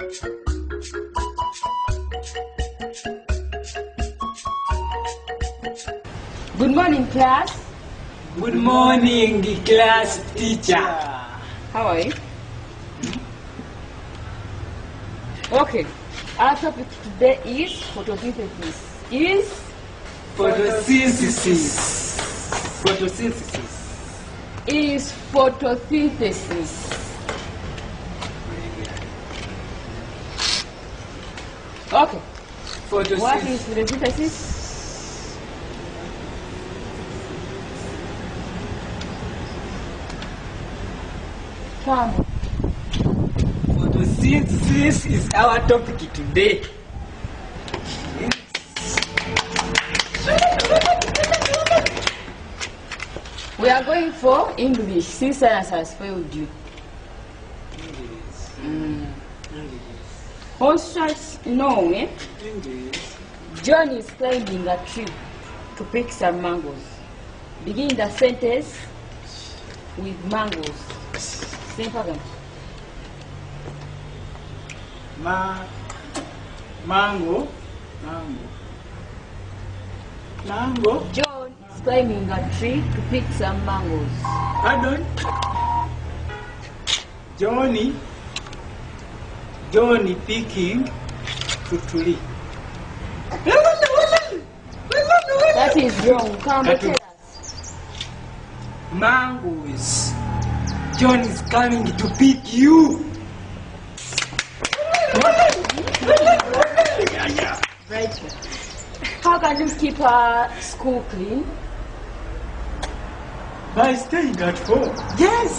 Good morning, class. Good morning, class teacher. How are you? Okay. Our topic today is photosynthesis. Photosynthesis. Photosynthesis. Is photosynthesis. Okay. Photosynthesis. What is photosynthesis? Photosynthesis is our topic today. We are going for English since science has failed you. On starts Norway, John is climbing a tree to pick some mangoes. Begin the sentence with mangoes. Simple again. Mango. John is climbing a tree to pick some mangoes. Pardon? Johnny picking tutuli. That is wrong. Come tell us. Mangoes. John is coming to pick you. Right. How can you keep a school clean? By staying at home. Yes!